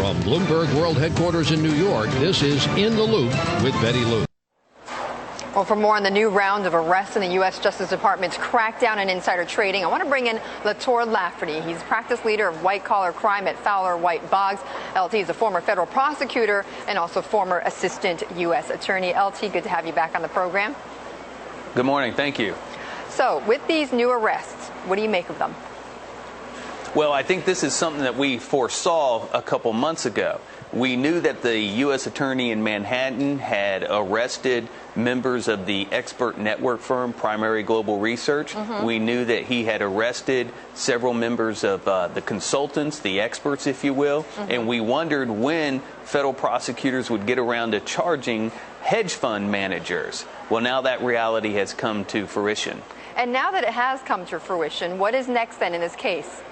From Bloomberg World Headquarters in New York, this is In the Loop with Betty Lou. Well, for more on the new round of arrests in the U.S. Justice Department's crackdown on insider trading, I want to bring in Latour Lafferty. He's practice leader of white-collar crime at Fowler White Boggs. LT is a former federal prosecutor and also former assistant U.S. attorney. LT, good to have you back on the program. Good morning. Thank you. So, with these new arrests, what do you make of them? Well, I think this is something that we foresaw a couple months ago. We knew that the U.S. attorney in Manhattan had arrested members of the expert network firm Primary Global Research. We knew that he had arrested several members of the consultants, the experts, if you will. And we wondered when federal prosecutors would get around to charging hedge fund managers. Well, now that reality has come to fruition. And now that it has come to fruition, what is next then in this case?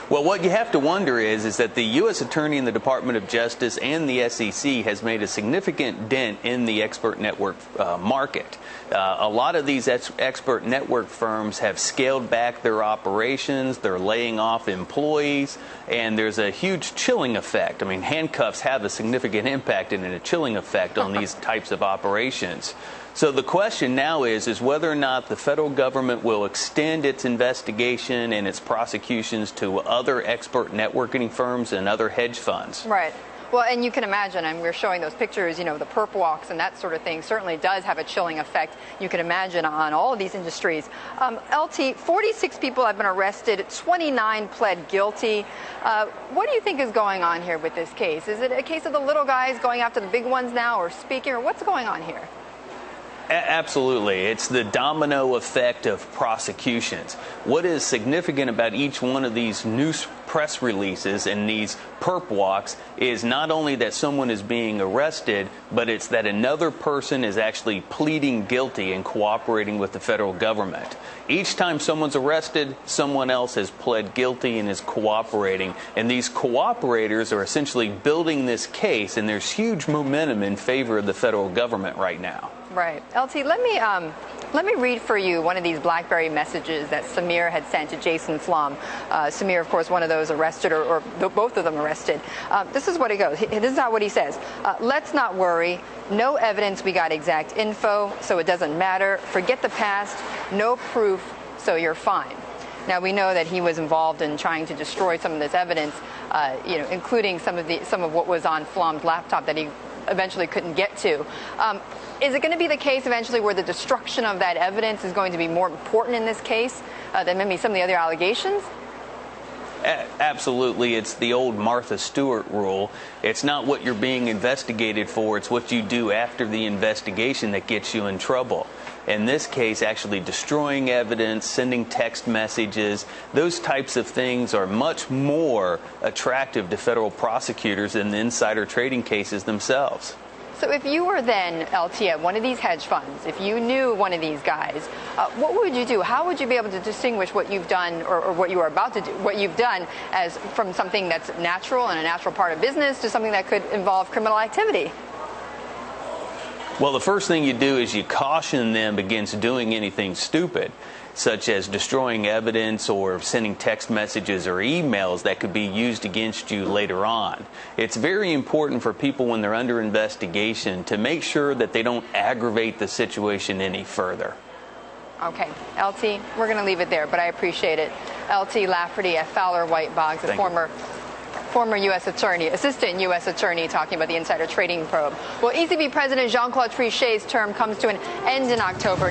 Well, what you have to wonder is that the U.S. Attorney in the Department of Justice and the SEC has made a significant dent in the expert network market. A lot of these expert network firms have scaled back their operations, they're laying off employees, and there's a huge chilling effect. I mean, handcuffs have a significant impact and a chilling effect on these types of operations. So the question now is whether or not the federal government will extend its investigation and its prosecutions to other expert networking firms and other hedge funds. Right. Well, and you can imagine, and we're showing those pictures, you know, the perp walks and that sort of thing certainly does have a chilling effect, you can imagine, on all of these industries. LT, 46 people have been arrested, 29 pled guilty. What do you think is going on here with this case? Is it a case of the little guys going after the big ones now, or speaking, or what's going on here? Absolutely. It's the domino effect of prosecutions. What is significant about each one of these news press releases and these perp walks is not only that someone is being arrested, but it's that another person is actually pleading guilty and cooperating with the federal government. Each time someone's arrested, someone else has pled guilty and is cooperating. And these cooperators are essentially building this case, and there's huge momentum in favor of the federal government right now. Right. LT, let me read for you one of these BlackBerry messages that Samir had sent to Jason Flom. Samir, of course, one of those arrested, or both of them arrested. This is what it goes. This is not what he says. Let's not worry. No evidence we got exact info, so it doesn't matter. Forget the past. No proof, so you're fine. Now, we know that he was involved in trying to destroy some of this evidence, including some of what was on Flom's laptop that he eventually couldn't get to. Is it going to be the case eventually where the destruction of that evidence is going to be more important in this case than maybe some of the other allegations? Absolutely. It's the old Martha Stewart rule. It's not what you're being investigated for, it's what you do after the investigation that gets you in trouble. In this case, actually destroying evidence, sending text messages, those types of things are much more attractive to federal prosecutors than the insider trading cases themselves. So if you were then, LT, at one of these hedge funds, if you knew one of these guys, what would you do? How would you be able to distinguish what you've done or what you are about to do, what you've done, as from something that's natural and a natural part of business to something that could involve criminal activity? Well, the first thing you do is you caution them against doing anything stupid, such as destroying evidence or sending text messages or emails that could be used against you later on. It's very important for people when they're under investigation to make sure that they don't aggravate the situation any further. Okay. LT, we're going to leave it there, but I appreciate it. LT Lafferty at Fowler White Boggs, a former U.S. attorney, assistant U.S. attorney, talking about the insider trading probe. Well, ECB President Jean-Claude Trichet's term comes to an end in October.